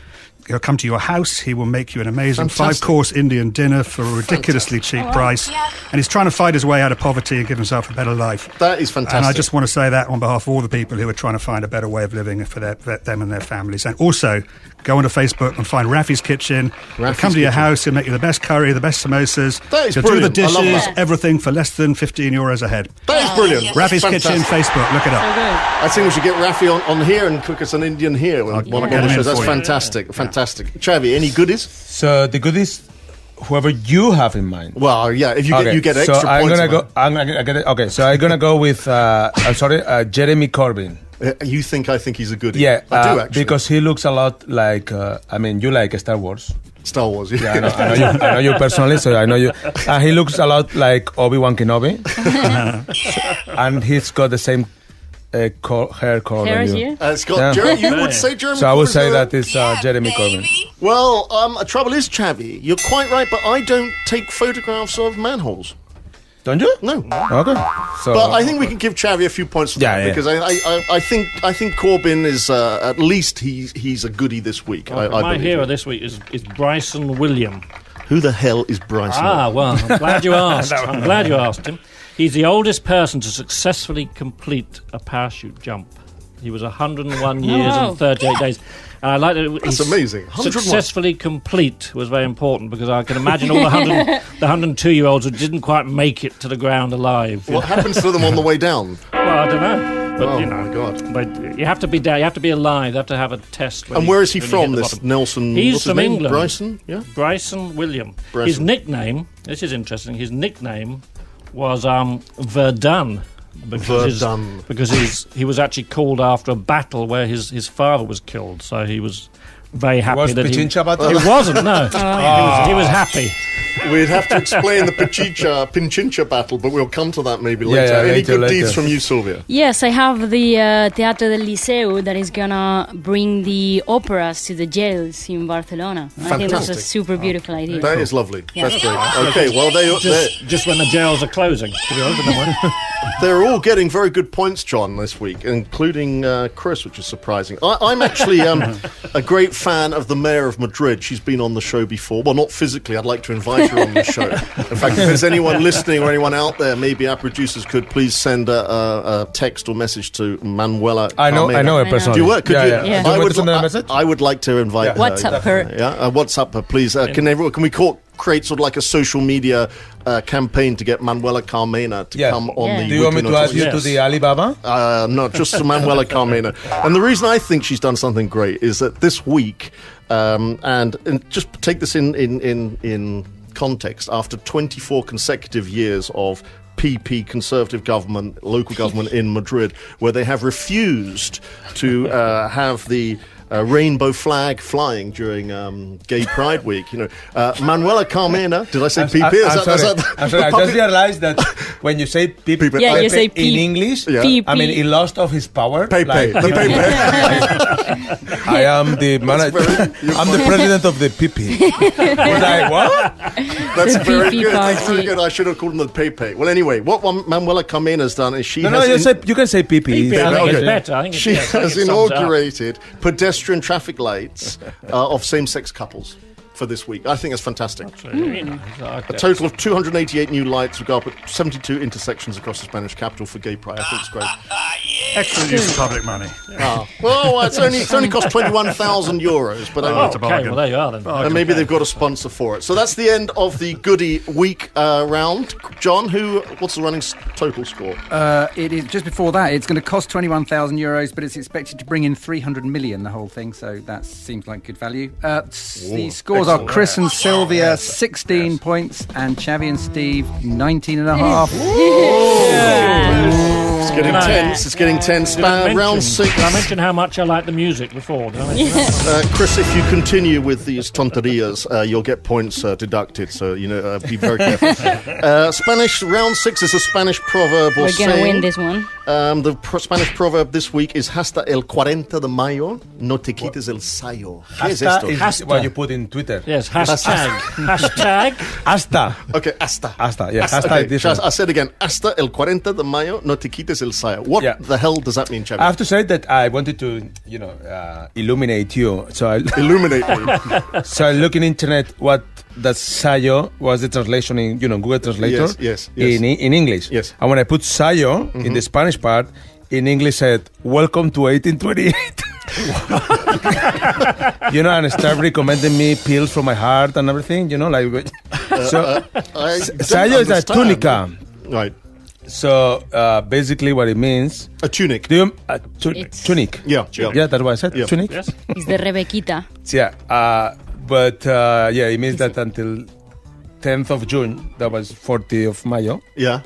He'll come to your house. He will make you an amazing Fantastic. 5-course Indian dinner for a ridiculously cheap price. Yes. And he's trying to fight his way out of poverty and give himself a better life. That is fantastic. And I just want to say that on behalf of all the people who are trying to find a better way of living for them and their families. And also, go onto Facebook and find Rafi's Kitchen. He'll Rafi's come to your Kitchen. house. He'll make you the best curry, the best samosas. That is He'll do the brilliant. I love dishes, that. everything for less than €15 a head. That is brilliant. Rafi's Fantastic. Kitchen, Facebook. Look it up. I think we should get Rafi on here and cook us an Indian here. One of get the him in shows. That's for you. fantastic. Fantastic. Chavi, any goodies? So the good is whoever you have in mind. Well, yeah, if you get extra so I'm points. gonna go. I'm gonna get it. Okay, so I'm gonna go with. Jeremy Corbyn. You think I think he's a goodie? Yeah, I do actually. because he looks a lot like. You like Star Wars. Star Wars. Yeah, I know you personally, so I know you. He looks a lot like Obi-Wan Kenobi, and he's got the same hair color Hair than as you. you? Scott, you would say Jeremy. So I would Corbyn's say a- that is Jeremy Corbyn. baby. Well, the trouble is, Chavi, you're quite right, but I don't take photographs of manholes. Don't you? No. Okay. So, But I think we can give Chavi a few points for that Yeah. because I think Corbyn is at least he's a goodie this week. I My believe. hero this week is Bryson William. Who the hell is Bryson? Well, I'm glad you asked. I'm glad you asked him. He's the oldest person to successfully complete a parachute jump. He was 101 years wow. and 38 days. And I like that. That's he's amazing. 101. Successfully complete was very important because I can imagine all the 102-year-olds who didn't quite make it to the ground alive. What happens to them on the way down? Well, I don't know. But, Oh, you know, my God. But you have to be down. You have to be alive. You have to have a test. And where is he when you from, hit the this bottom. Nelson? He's what's his from name? England. Bryson? Yeah. Bryson William. Bryson. His nickname, this is interesting, his nickname was Verdun. Verdun. Because he was actually called after a battle where his father was killed. So he was very happy was that Pichincha battle? It wasn't, no. He was happy. We'd have to explain the Pinchincha battle, but we'll come to that maybe later. Yeah, Any later, good deeds later. from you, Sylvia? Yes, I have the Teatro del Liceu that is gonna bring the operas to the jails in Barcelona. I think that's a Fantastic. super beautiful idea. That is lovely. Yeah. That's great. Okay, well, Just when the jails are closing, to be honest. they're all getting very good points, John, this week, including Chris, which is surprising. I'm actually a great fan of the mayor of Madrid. She's been on the show before. Well, not physically. I'd like to invite her on the show. In fact, if there's anyone listening or anyone out there, maybe our producers could please send a text or message to Manuela I know Carmena. her personally. Do you work? Could you? Yeah. Do you want to send her a message? I would like to invite her. WhatsApp her. Yeah, WhatsApp her, please. Can we create sort of like a social media campaign to get Manuela Carmena to Yeah. come on Yeah. the Do you want me weekly to add you Noticias. to the Alibaba? no, just to Manuela Carmena. And the reason I think she's done something great is that this week, and just take this in context, after 24 consecutive years of PP, conservative government, local government in Madrid, where they have refused to have the rainbow flag flying during Gay Pride Week. Manuela Carmena, did I say PP? I'm sorry. I just realized that when you say Pepe, Yeah, you say in P. English, Yeah. P. I mean, he lost of his power. Pepe. The Pepe. I am the manager. I'm the president of the PP. Was I what? That's The very PP good. That's party. very good. I should have called him the Pepe. Well, anyway, what Manuela Carmena has done is she No, has... you can say PP. I think Okay. it's better. I think it's She better. I think has it sums it up. inaugurated pedestrian traffic lights of same-sex couples. for this week. I think it's fantastic. Very nice. I like A that. total of 288 new lights will go up at 72 intersections across the Spanish capital for Gay Pride. I think it's great. Excellent use of public money. Well, it's only cost €21,000, but Oh, It's a okay, bargain. well, there you are then. and maybe they've got a sponsor for it. So that's the end of the Goody Week round. John, what's the running total score? It is just before that. It's going to cost €21,000, but it's expected to bring in 300 million. The whole thing, so that seems like good value. The scores are Chris and Sylvia 16 points, and Chavi and Steve 19.5. It's getting tense. It's getting tense. Round 6. Did I mention how much I like the music before? Did I mention that? Chris, if you continue with these tonterías, you'll get points deducted. So be very careful. Spanish round 6 is a Spanish proverb or We're saying. gonna win this one. The Spanish proverb this week is hasta el 40 de mayo no te quites el sayo. ¿Qué es esto? Is what you put in Twitter. Yes, hashtag. Hashtag. Hasta. Okay, hasta. Hasta, yeah. Hasta Okay, is different. I said again, hasta el 40 de mayo no te quites el sayo. What Yeah. the hell does that mean, Chavi? I have to say that I wanted to, illuminate you. So Illuminate me. so I look in internet what that sayo was the translation in Google Translator. Yes. In English. Yes. And when I put sayo in the Spanish part, in English said "Welcome to 1828." And start recommending me pills for my heart and everything. Sayo is a tunica. Right. So basically, what it means. A tunic. Tunic. Yeah. Yeah, that's what I said. Yeah. Tunic. Yes. It's the Rebequita. Yeah, but it means that until 10th of June, that was 40 of Mayo. Yeah.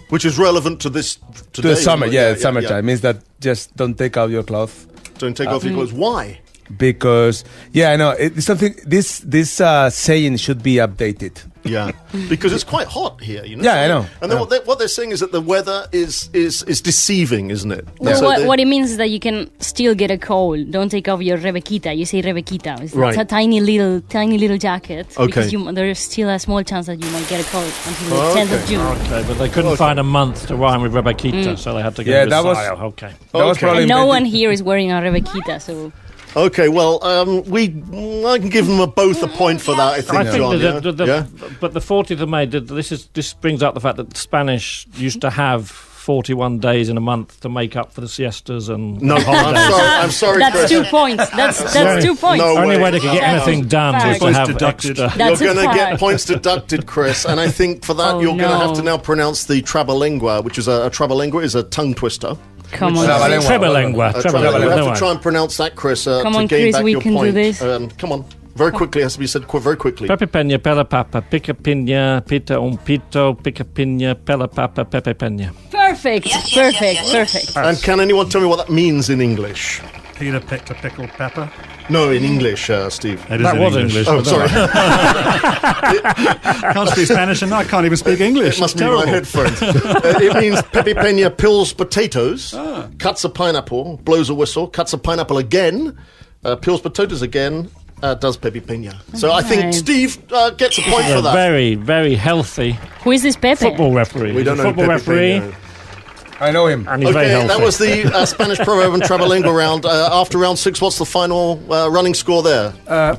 Which is relevant to this today. To the summer, isn't it? summertime. It means that just don't take out your clothes. Don't take off your clothes. Why? Because, I know, it's something, this saying should be updated. Yeah, because it's quite hot here. Yeah, I know. And then what they're saying is that the weather is deceiving, isn't it? Well, So what it means is that you can still get a cold. Don't take off your Rebequita. You say Rebequita. It's Right. a tiny little jacket. Okay. Because there's still a small chance that you might get a cold until the 10th of June. Okay, but they couldn't find a month to rhyme with Rebequita, so they had to go with that was- Sayo. Okay. That was probably And no invented- one here is wearing a Rebequita, so... Okay, well, I can give them both a point for that. I think, I think John. that but the 40th of May, this brings up the fact that the Spanish used to have 41 days in a month to make up for the siestas and No, I'm sorry, That's Chris. 2 points. That's 2 points. No only way. way they could get anything done was to Points have deducted. extra. That's You're a going to get fact. points deducted, Chris, and I think for that Oh, you're going to have no. to now pronounce the trabalengua, which is a trabalengua is a tongue twister. Come on. Trabalengua. Trebalengua. You Trebalengua. have to try and pronounce that, Chris, Come to on, gain Chris, back we your can do point. this. Come on, very quickly. It has to be said very quickly. Pepe Peña, Pela Papa, Pica Piña, Pita un Pito, Pica Piña, Pela Papa, Pepe Peña. Perfect. Perfect. And can anyone tell me what that means in English? Peter picked a pickled pepper. No, in English, Steve. It is That in was English. Oh, sorry. I can't speak Spanish and I can't even speak English. It must It's be terrible. my headphones. It means Pepe Peña peels potatoes, cuts a pineapple, blows a whistle, cuts a pineapple again, peels potatoes again, does Pepe Peña. So I think Right. Steve gets a point for A that. very, very healthy Who is this Pepe? football referee. We don't He's a know football Pepe referee, Peña. I know him. and he's very Okay, healthy. that was the Spanish proverb and trabalengua round. After round 6, what's the final running score there?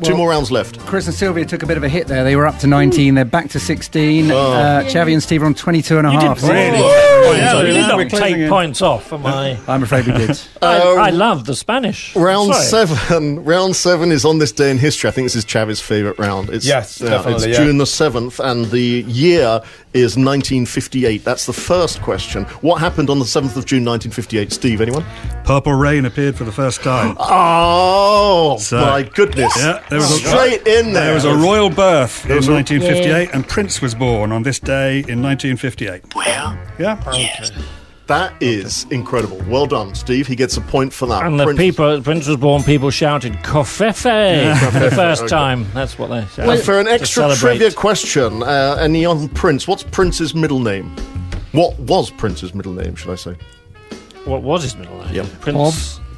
2 more rounds left. Chris and Sylvia took a bit of a hit there. They were up to 19. They're back to 16. Chavi and Steve are on 22.5. You didn't really Yeah, you did we're not closing take in. points off. Am I? I'm afraid we did. I love the Spanish. Round Sorry. 7. Round 7 is on this day in history. I think this is Chavi's favourite round. It's, Yes, definitely, It's yeah. June the 7th, and the year is 1958. That's the first question. What happened on the 7th of June 1958? Steve, anyone? Purple Rain appeared for the first time. Oh, So- my goodness. Yeah, there was a- Straight in there. There was a royal birth in was a- 1958, and Prince was born on this day in 1958. Yeah. That is incredible. Well done, Steve. He gets a point for that. And the Prince was born, people shouted "Covfefe" for the first Okay. time. That's what they shouted. For an to extra celebrate. trivia question, any on Prince, what's Prince's middle name? What was Prince's middle name, should I say? What was his middle name? Yep.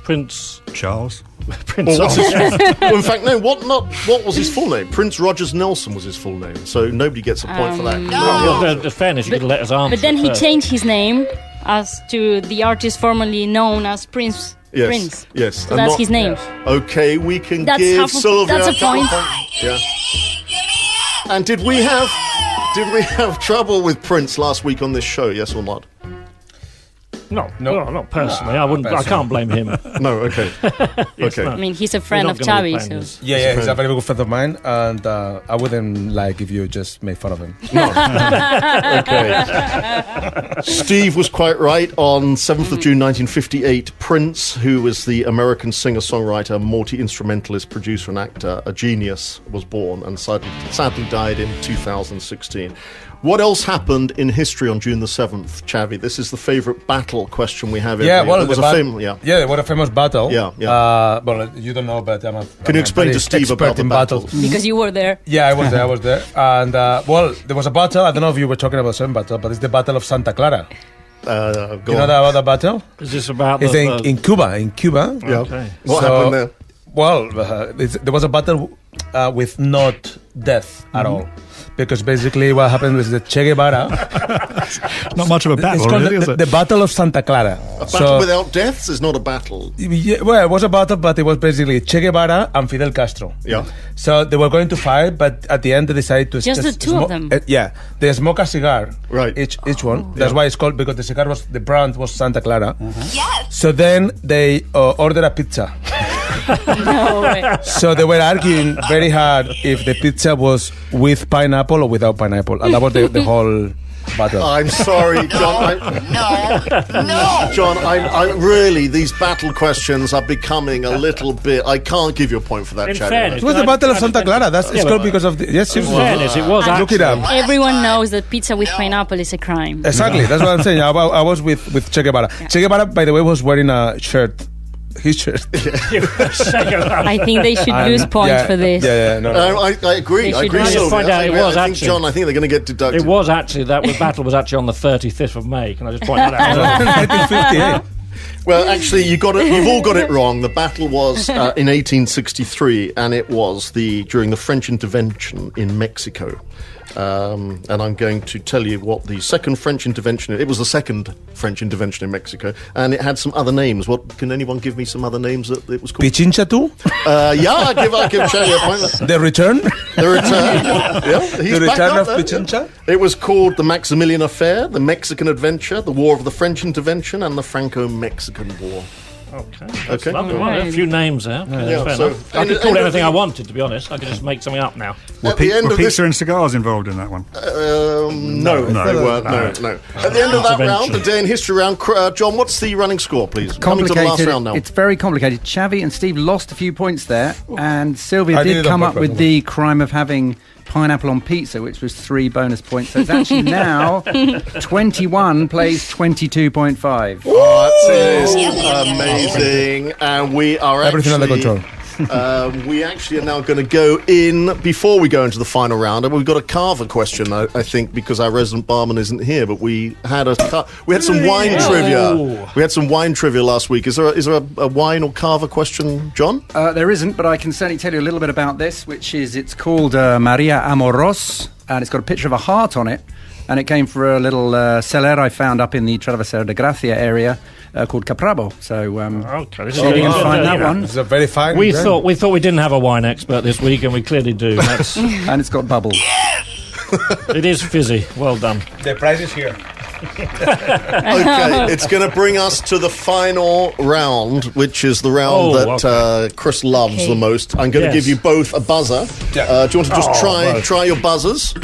Prince Charles. Prince. Well, what's of- his, well, in fact, no. What was his full name? Prince Rogers Nelson was his full name. So nobody gets a point for that. Well, the fairness, you could let us answer. But then he first. changed his name as to the artist formerly known as Prince Yes. Prince. Yes. So that's his name. Okay, we can That's give half Sylvia that's a point. Yeah. And did we have trouble with Prince last week on this show? Yes or not? No, not personally. I can't blame him. No. Okay. Okay. I mean, he's a friend of Xavi, so. Yeah, he's a very good friend of mine, and I wouldn't like if you just made fun of him. Okay. Steve was quite right. On 7th of June 1958, Prince, who was the American singer-songwriter, multi-instrumentalist, producer and actor, a genius, was born and sadly died in 2016. What else happened in history on June the 7th, Xavi? This is the favourite battle question we have. Yeah, well, it was there was a famous battle. Yeah. Well, you don't know, but Can you explain to Steve about the battle? Because you were there. Yeah, I was there. And, well, there was a battle. I don't know if you were talking about the same battle, but it's the Battle of Santa Clara. Go you know about the battle? Is this about it's in Cuba. In Cuba. Yeah. Okay. What happened there? Well, there was a battle with not death at all. Because basically what happened was the Che Guevara... Not much of a battle, it's called really, is it? the Battle of Santa Clara. A battle without deaths is not a battle. Yeah, well, it was a battle, but it was basically Che Guevara and Fidel Castro. Yeah. So they were going to fight, but at the end they decided to... Just the two of them? Yeah. They smoke a cigar. Right. Each one. That's why it's called, because the cigar was... The brand was Santa Clara. Yes. So then they ordered a pizza. No way. So they were arguing very hard if the pizza was with pineapple or without pineapple. And that was the whole battle. I'm sorry, John. No. John, I really, these battle questions are becoming a little bit... I can't give you a point for that, In Chad. fairness, It was the Battle of Santa Clara. It's called because of the... Yes, it In was. fairness, it was Look it actually. up. Everyone knows that pizza with pineapple is a crime. Exactly. That's what I'm saying. I was with Che Guevara. Yeah. Che Guevara, by the way, was wearing a shirt. His shirt. I think they should lose points for this. Yeah. No. I agree. They I should agree. just Sylvia. find out it was I think, actually. John, I think they're going to get deducted. It was actually, that battle was actually on the 35th of May. Can I just point that out? 1958. Well, actually, you've all got it wrong. The battle was in 1863, and it was during the French intervention in Mexico. And I'm going to tell you what the second French intervention... It was the second French intervention in Mexico, and it had some other names. Can anyone give me some other names that it was called? Pichincha too? Yeah, I'll give Charlie a point. The Return? The Return. Yeah, he's The back Return up of there. Pichincha? It was called the Maximilian Affair, the Mexican Adventure, the War of the French Intervention, and the Franco-Mexican War. Okay. Okay. Lovely. Well, a few names there. Yeah, Fair so- enough. I could call it anything I wanted, to be honest. I could just make something up now. At the end Were of this, pizza and cigars involved in that one? no, they weren't. No. At the end of that round, the day in history round, John, what's the running score, please? Coming to the last round now. It's very complicated. Xavi and Steve lost a few points there, and Sylvia I did did it on come up purpose, with the crime of having pineapple on pizza, which was 3 bonus points. So it's actually now 21 plays 22.5. Oh, that is amazing. And we are Everything under actually... control. We actually are now going to go in, before we go into the final round, and we've got a carver question, I think, because our resident barman isn't here, but we had some wine trivia. We had some wine trivia last week. Is there a wine or carver question, John? There isn't, but I can certainly tell you a little bit about this, it's called Maria Amoros, and it's got a picture of a heart on it, and it came from a little cellar I found up in the Travesera de Gracia area called Caprabo. So, Okay. see if you can find that one. It's a very fine. We brand. thought we didn't have a wine expert this week, and we clearly do. And it's got bubbles. It is fizzy. Well done. The prize is here. Okay, it's going to bring us to the final round, which is the round that Chris loves the most. I'm going to give you both a buzzer. Yeah. Do you want to just try your buzzers?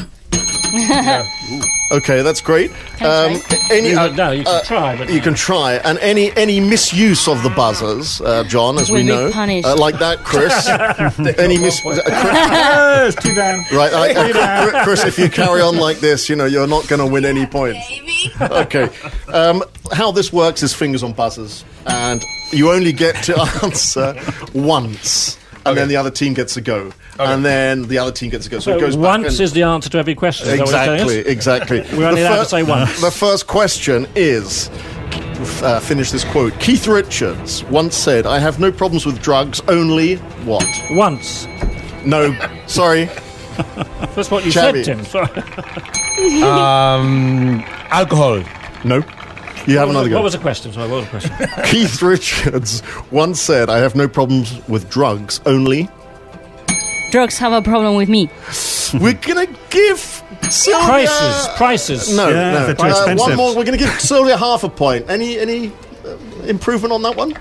Okay, that's great. No, you can try. But You can try, and any misuse of the buzzers, John, as we Will be know, punished. like that, Chris. Any Chris, It's too down. right, Chris, if you carry on like this, you're not going to win any points. Okay, how this works is fingers on buzzers, and you only get to answer once. And then the other team gets a go. Okay. And then the other team gets a go. So it goes back. Once is the answer to every question. Is that what you're telling us? Exactly. We only have to say once. The first question is, finish this quote. Keith Richards once said, "I have no problems with drugs, only what?" Once. No, sorry. That's what you Xavi. said, Tim. Sorry. Alcohol. No. You have another go. What was the question? Sorry, what was the question? Keith Richards once said, I have no problems with drugs, only... Drugs have a problem with me. We're going to give Sylvia... Prices. No, they're too expensive. one more. We're going to give Sylvia half a point. Any improvement on that one,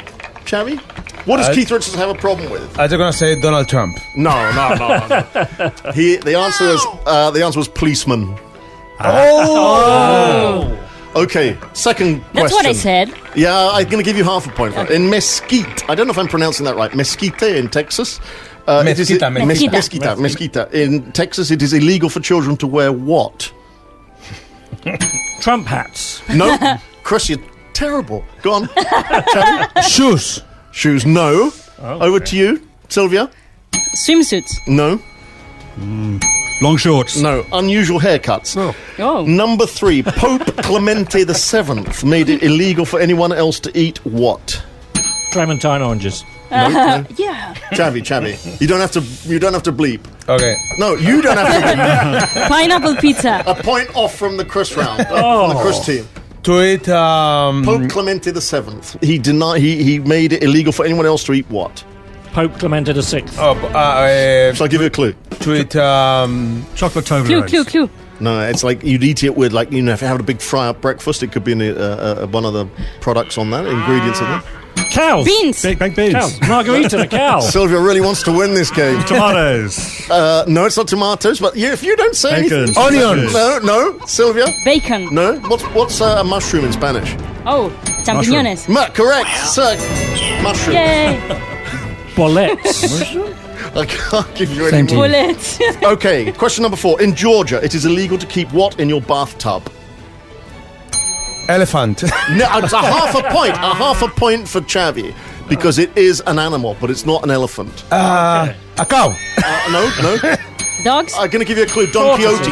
Chavi? What does Keith Richards have a problem with? I'm just gonna say Donald Trump. No. The answer was policeman. Oh! Okay, second question. That's what I said. Yeah, I'm going to give you half a point for it. In Mesquite, I don't know if I'm pronouncing that right, Mesquite in Texas. Mesquite. In Texas, it is illegal for children to wear what? Trump hats. No. Chris, you're terrible. Go on. Chavi? Shoes, no. Over to you, Sylvia. Swimsuits. No. Long shorts. No. Unusual haircuts. Oh. Number 3, Pope Clemente VII made it illegal for anyone else to eat what? Clementine oranges. No. Yeah. Chavi. You don't have to bleep. Okay. No, you don't have to bleep. Pineapple pizza. A point off from the Chris round. From the Chris team. To eat Pope Clemente VII. He made it illegal for anyone else to eat what? Pope Clemente VI. Shall I give you a clue? To eat Chocolate Toblerones. Clue. No, it's like you'd eat it with, like, if you have a big fry-up breakfast, it could be in one of the products on that, ingredients of that. Cows. Beans. Baked beans. Cows. Margarita the cow. Sylvia really wants to win this game. Tomatoes. No, it's not tomatoes, but if you don't say anything... Bacon. onions. No, Sylvia? Bacon. No? What's a mushroom in Spanish? Oh, champiñones. Correct, sir. Mushroom. Yay. Bollets. I can't give you Same any team. more. Bullets. Okay, question number 4. In Georgia, it is illegal to keep what in your bathtub? elephant. No, it's a half a point for Chavi, because it is an animal, but it's not an elephant. A cow. No. Dogs. I'm going to give you a clue. Don Quixote.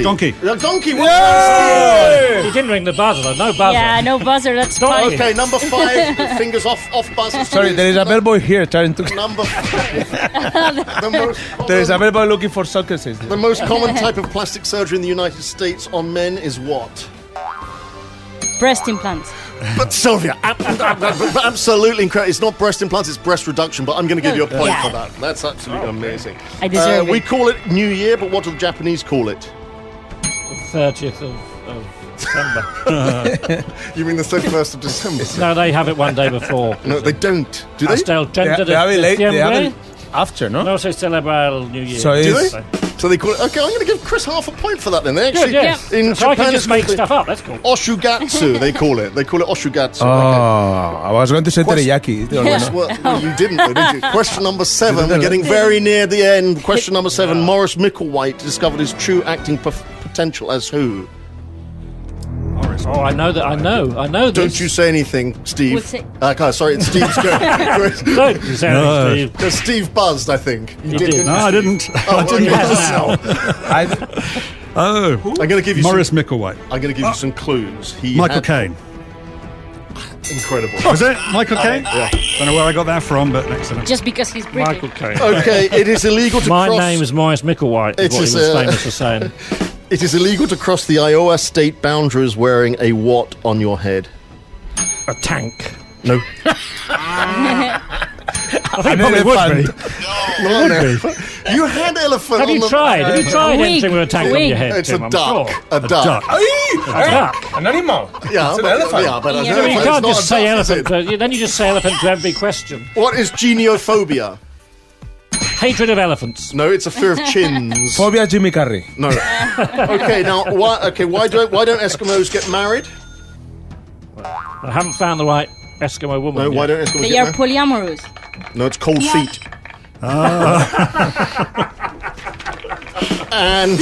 Donkey. Donkey. He didn't ring the buzzer, though. No buzzer. Yeah, no buzzer. That's fine. Okay, number 5. Fingers off buzzer. Sorry, there is a bellboy here trying to... Number 5. There is a bellboy looking for successes. The most common type of plastic surgery in the United States on men is what? Breast implants. But Sylvia, absolutely incredible. It's not breast implants, it's breast reduction, but I'm going to give you a point for that. That's absolutely amazing. I deserve We it. call it New Year, but what do the Japanese call it? The 30th of December. You mean the 31st of December? No, they have it one day before. No, they don't. Do they? Hasta el 30 They have it late. They have diciembre. it after, no? No se celebra el New Year. So Do it's... they? So they call it... Okay, I'm going to give Chris half a point for that then. They actually... Good, yes. In So I Japan, can just it's make called stuff up. That's cool. Oshugatsu, they call it. They call it Oshugatsu. Oh, Okay. I was going to say teriyaki. Yes, well, you didn't, though, did you? Question number 7. We're getting very near the end. Question number 7. Morris Micklewhite discovered his true acting potential as who? Oh, I know this. Don't you say anything, Steve. We'll say- Okay, sorry, it's Steve's go. Don't you say No. anything, Steve. Because Steve buzzed, I think. You did. No, I didn't. Oh, I didn't. I'm going to give you Morris Micklewhite. I'm going to give you some clues. Michael Caine. Incredible. Was it Michael Caine? Yeah. Don't know where I got that from, but excellent. Just because he's British. Michael Caine. Okay, it is illegal to My cross... name is Morris Micklewhite, It is what is, he was famous for saying. It is illegal to cross the Iowa state boundaries wearing a what on your head? A tank. No. I think it probably would be. Not an elephant. You had elephant Have on you the... tried? Have you tried Wig. anything with a tank on Wig. your head, It's Tim? a I'm duck. sure. A duck. A duck. An animal. Yeah, It's an but, elephant. Yeah, but an Yeah. elephant You is can't not just a say duck, is elephant. it? Then you just say elephant to every question. What is geniophobia? Hatred of elephants. No, it's a fear of chins. Phobia Jimmy Carrey. No. Okay, now why don't Eskimos get married? I haven't found the right Eskimo woman. No, yet. why don't Eskimos They get are married? polyamorous. No, it's cold feet. And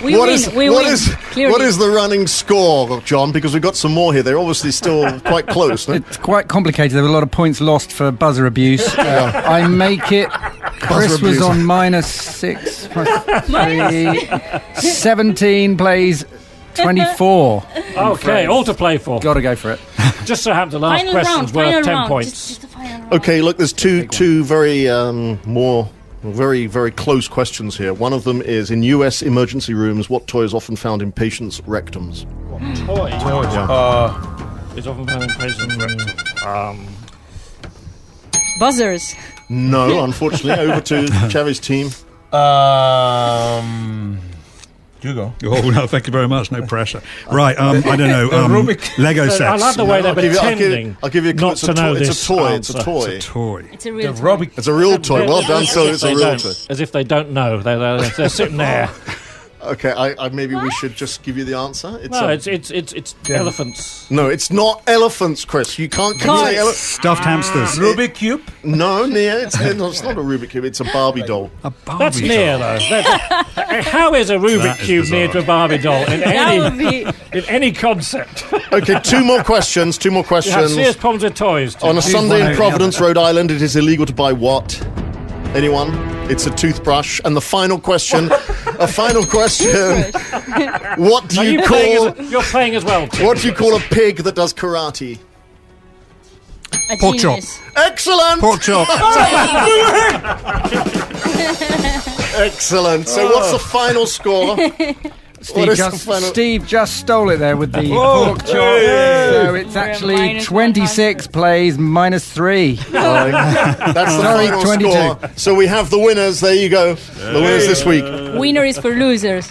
We what win. is We what win. is Clearly. what is the running score, John? Because we've got some more here. They're obviously still quite close. No? It's quite complicated. There were a lot of points lost for buzzer abuse. I make it. Chris was abuse. on -6 plus 3. 17 plays 24. Okay, all to play for. Got to go for it. Just so happened the last Final question's round. worth Final 10 round. points. Just the final round. Okay, look, there's two very very close questions here. One of them is, in U.S. emergency rooms, what toy is often found in patients' rectums? Toy. Is often found in places. Buzzers. No, unfortunately. Over to Chavi's team. You go. Oh, no, thank you very much. No pressure. Right, I don't know. Lego sets. I like the way they're pretending. I'll give you a clue. It's a toy. It's a toy. It's a toy. It's a toy. It's a real toy. It's a real toy. Well done, so it's a real toy. As if they don't know. They're sitting there. Okay, I maybe we should just give you the answer. It's elephants. No, it's not elephants, Chris. You can't say elephants. Stuffed hamsters. Rubik Cube? No, Nia, it's not a Rubik Cube. It's a Barbie doll. A Barbie That's doll. near, though. How is a Rubik That is Cube bizarre. near to a Barbie doll in That would be. any concept? Okay, two more questions. You have serious problems with toys. Too. On a Sunday one in or Providence, the other. Rhode Island, it is illegal to buy what? Anyone? It's a toothbrush. And the final question. What do you call? You're playing as well. Tim. What do you call a pig that does karate? A Pork chop. genius. Excellent. Pork chop. Excellent. So what's the final score? What is the final- Steve just stole it there with the pork chop. So it's We're actually minus 26 plays minus 3. That's the Sorry, final 22. score. So we have the winners. There you go. The winners this week. Winner is for losers.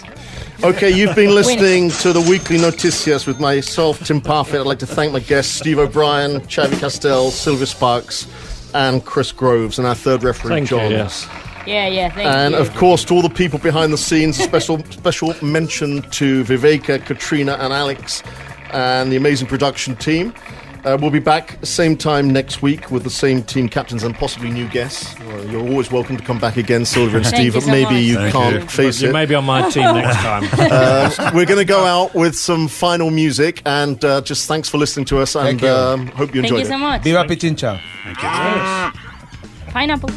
Okay, you've been listening to the weekly Noticias with myself, Tim Parfit. I'd like to thank my guests, Steve O'Brien, Xavi Castell, Sylvia Sparks, and Chris Groves, and our third referee, Thank John. you. Yes. Yeah, thank And you. of course, to all the people behind the scenes, a special mention to Viveka, Katrina, and Alex, and the amazing production team. We'll be back same time next week with the same team captains and possibly new guests. You're always welcome to come back again, Sylvia and Thank Steve, you but so maybe much. you Thank can't you. face You it. may be on my team next time. We're going to go out with some final music, and just thanks for listening to us, and Thank you. hope you Thank enjoyed you it. so much. Viva Pichincha. Pineapple.